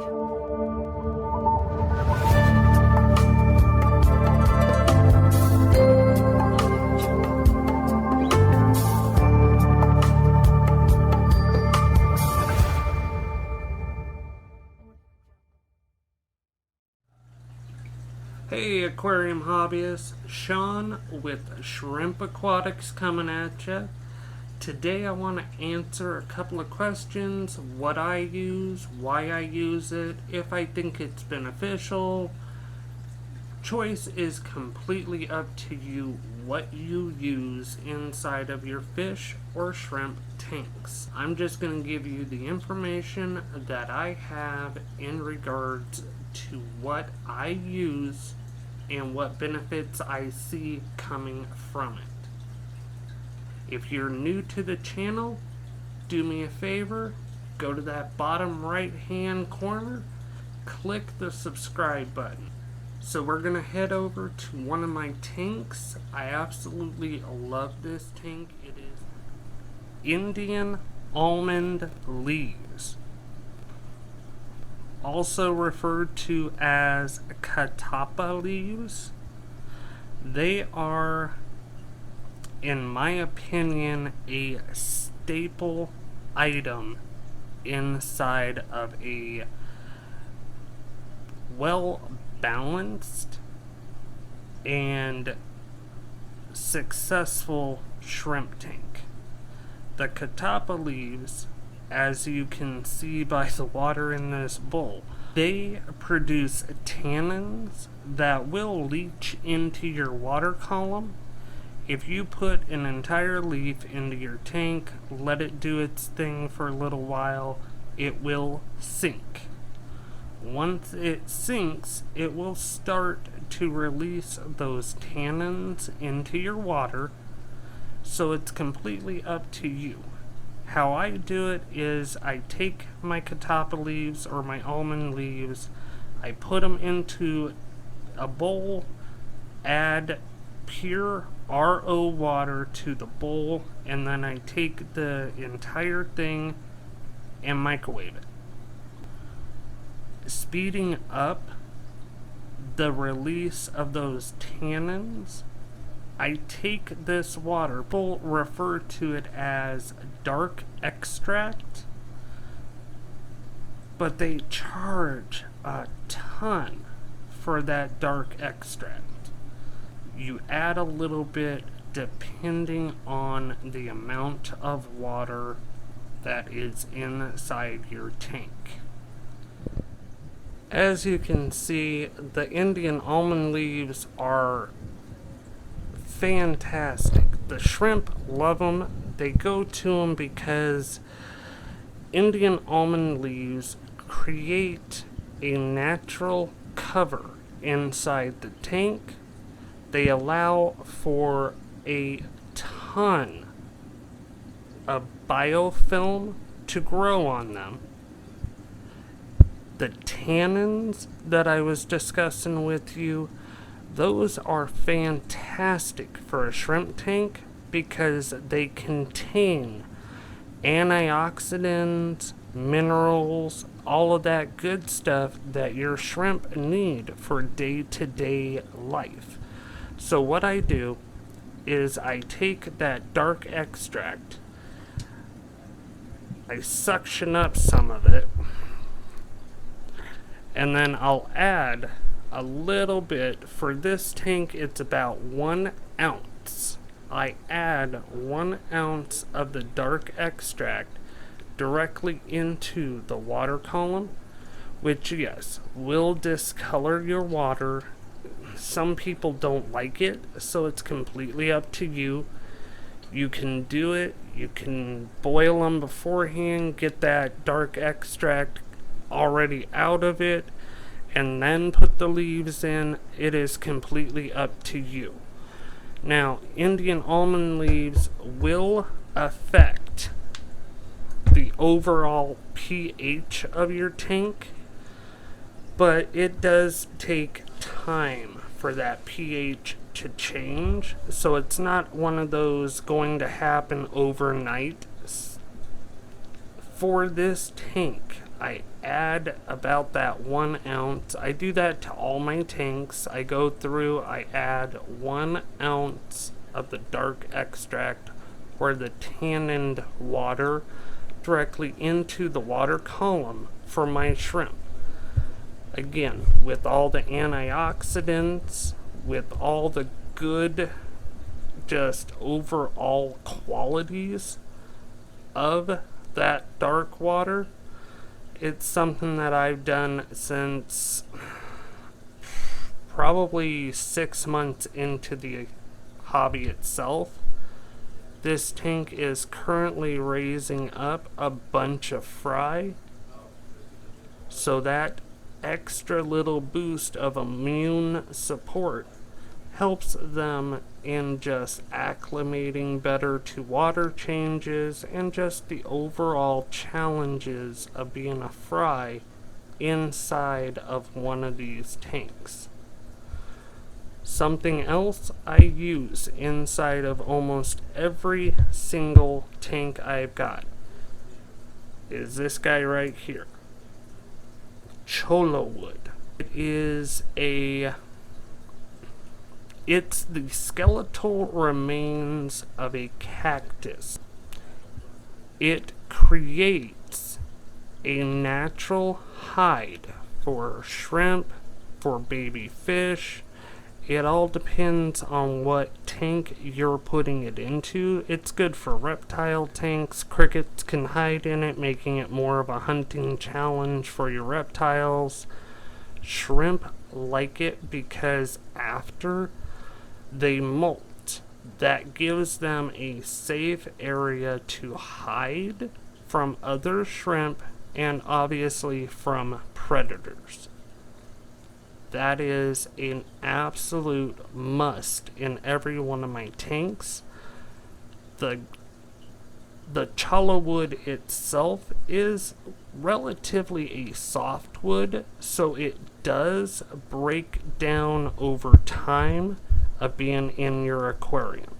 Hey aquarium hobbyists, Sean with Shrimp Aquatics coming at ya. Today I want to answer a couple of questions: what I use, why I use it, if I think it's beneficial. Choice is completely up to you what you use inside of your fish or shrimp tanks. I'm just going to give you the information that I have in regards to what I use and what benefits I see coming from it. If you're new to the channel, do me a favor, go to that bottom right hand corner, click the subscribe button. So we're going to head over to one of my tanks. I absolutely love this tank. It is Indian almond leaves, also referred to as catappa leaves. They are, in my opinion, a staple item inside of a well-balanced and successful shrimp tank. The catappa leaves, as you can see by the water in this bowl, they produce tannins that will leach into your water column. If you put an entire leaf into your tank, let it do its thing for a little while, it will sink. Once it sinks, it will start to release those tannins into your water, so it's completely up to you. How I do it is I take my catappa leaves or my almond leaves, I put them into a bowl, add pure RO water to the bowl, and then I take the entire thing and microwave it, speeding up the release of those tannins. I take this water, people refer to it as dark extract, but they charge a ton for that dark extract. You add a little bit depending on the amount of water that is inside your tank. As you can see, the Indian almond leaves are fantastic. The shrimp love them. They go to them because Indian almond leaves create a natural cover inside the tank. They allow for a ton of biofilm to grow on them. The tannins that I was discussing with you, those are fantastic for a shrimp tank because they contain antioxidants, minerals, all of that good stuff that your shrimp need for day-to-day life. So what I do is I take that dark extract, I suction up some of it, and then I'll add a little bit. For this tank, it's about 1 ounce. I add 1 ounce of the dark extract directly into the water column, which, yes, will discolor your water. Some people don't like it, so it's completely up to you. You can do it. You can boil them beforehand, get that dark extract already out of it, and then put the leaves in. It is completely up to you. Now, Indian almond leaves will affect the overall pH of your tank, but it does take time for that pH to change, so it's not one of those going to happen overnight. For this tank, I add about that 1 ounce. I do that to all my tanks. I go through, I add 1 ounce of the dark extract or the tanned water directly into the water column for my shrimp. Again, with all the antioxidants, with all the good just overall qualities of that dark water, it's something that I've done since probably 6 months into the hobby itself. This tank is currently raising up a bunch of fry, so that extra little boost of immune support helps them in just acclimating better to water changes and just the overall challenges of being a fry inside of one of these tanks. Something else I use inside of almost every single tank I've got is this guy right here. Cholla wood. It's the skeletal remains of a cactus. It creates a natural hide for shrimp, for baby fish. It all depends on what tank you're putting it into. It's good for reptile tanks. Crickets can hide in it, making it more of a hunting challenge for your reptiles. Shrimp like it because after they molt, that gives them a safe area to hide from other shrimp and obviously from predators. That is an absolute must in every one of my tanks. The cholla wood itself is relatively a soft wood, so it does break down over time of being in your aquarium.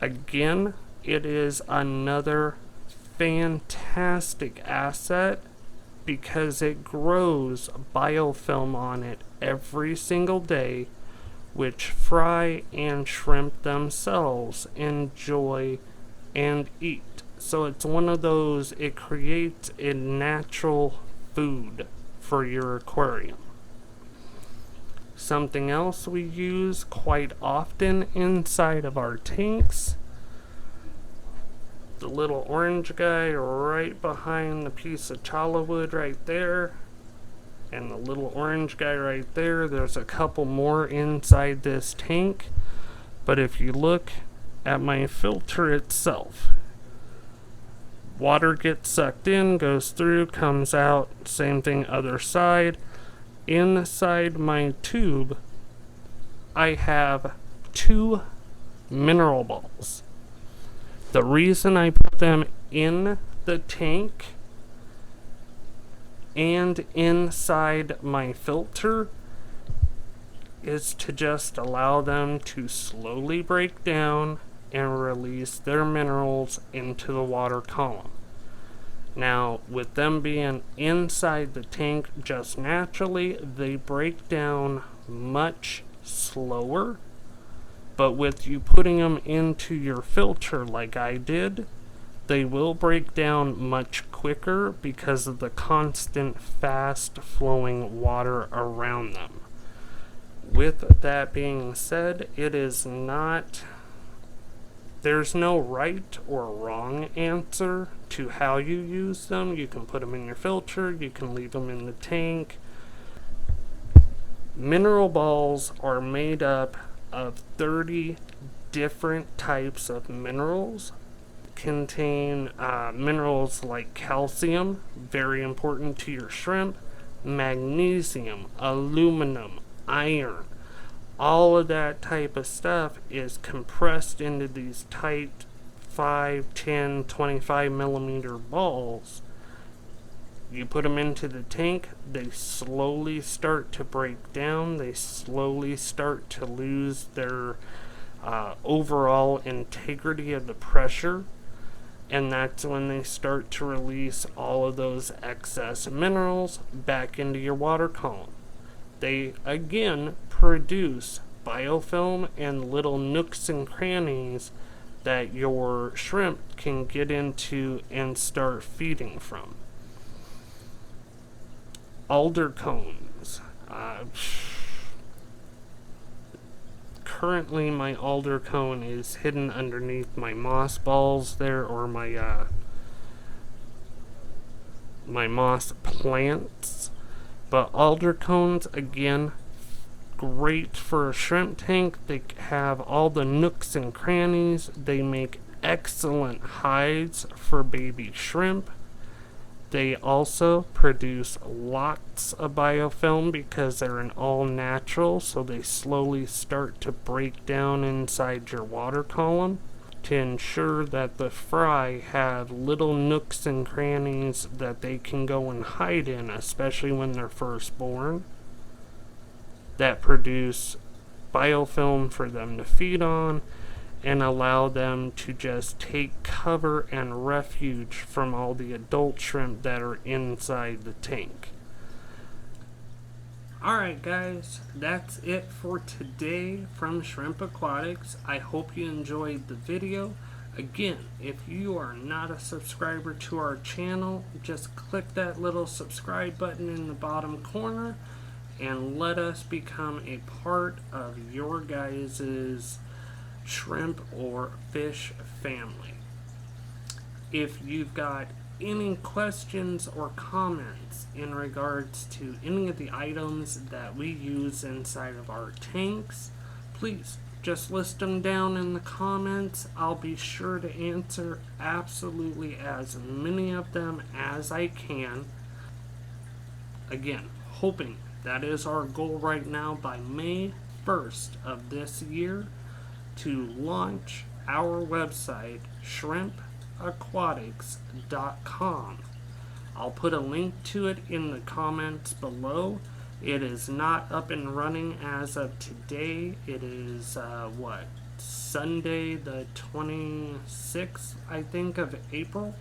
Again, it is another fantastic asset because it grows biofilm on it every single day, which fry and shrimp themselves enjoy and eat. So it's one of those, it creates a natural food for your aquarium. Something else we use quite often inside of our tanks, the little orange guy right behind the piece of cholla wood right there, and the little orange guy right there. There's a couple more inside this tank, but if you look at my filter itself, water gets sucked in, goes through, comes out, same thing other side. Inside my tube, I have 2 mineral balls. The reason I put them in the tank and inside my filter is to just allow them to slowly break down and release their minerals into the water column. Now, with them being inside the tank just naturally, they break down much slower. But with you putting them into your filter like I did, they will break down much quicker because of the constant fast flowing water around them. With that being said, there's no right or wrong answer to how you use them. You can put them in your filter, you can leave them in the tank. Mineral balls are made up of 30 different types of minerals. Contain minerals like calcium, very important to your shrimp, magnesium, aluminum, iron. All of that type of stuff is compressed into these tight 5, 10, 25 millimeter balls. You put them into the tank, they slowly start to break down, they slowly start to lose their overall integrity of the pressure, and that's when they start to release all of those excess minerals back into your water column. They again produce biofilm and little nooks and crannies that your shrimp can get into and start feeding from. Alder cones. Currently my alder cone is hidden underneath my moss balls there, or my moss plants. But alder cones, again, great for a shrimp tank. They have all the nooks and crannies. They make excellent hides for baby shrimp. They also produce lots of biofilm because they're an all-natural, so they slowly start to break down inside your water column to ensure that the fry have little nooks and crannies that they can go and hide in, especially when they're first born, that produce biofilm for them to feed on and allow them to just take cover and refuge from all the adult shrimp that are inside the tank. Alright guys, that's it for today from Shrimp Aquatics. I hope you enjoyed the video. Again, if you are not a subscriber to our channel, just click that little subscribe button in the bottom corner and let us become a part of your guys' shrimp or fish family. If you've got any questions or comments in regards to any of the items that we use inside of our tanks, please just list them down in the comments. I'll be sure to answer absolutely as many of them as I can. Again, hoping that is our goal right now by May 1st of this year, to launch our website, shrimpaquatics.com. I'll put a link to it in the comments below. It is not up and running as of today. It is, Sunday the 26th, I think, of April.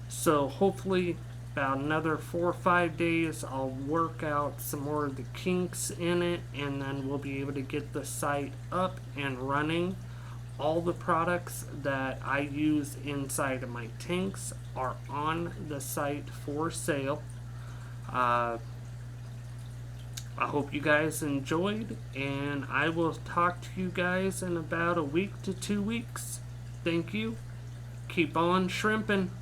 So hopefully about another 4 or 5 days I'll work out some more of the kinks in it, and then we'll be able to get the site up and running. All the products that I use inside of my tanks are on the site for sale. I hope you guys enjoyed, and I will talk to you guys in about a week to 2 weeks. Thank you. Keep on shrimping.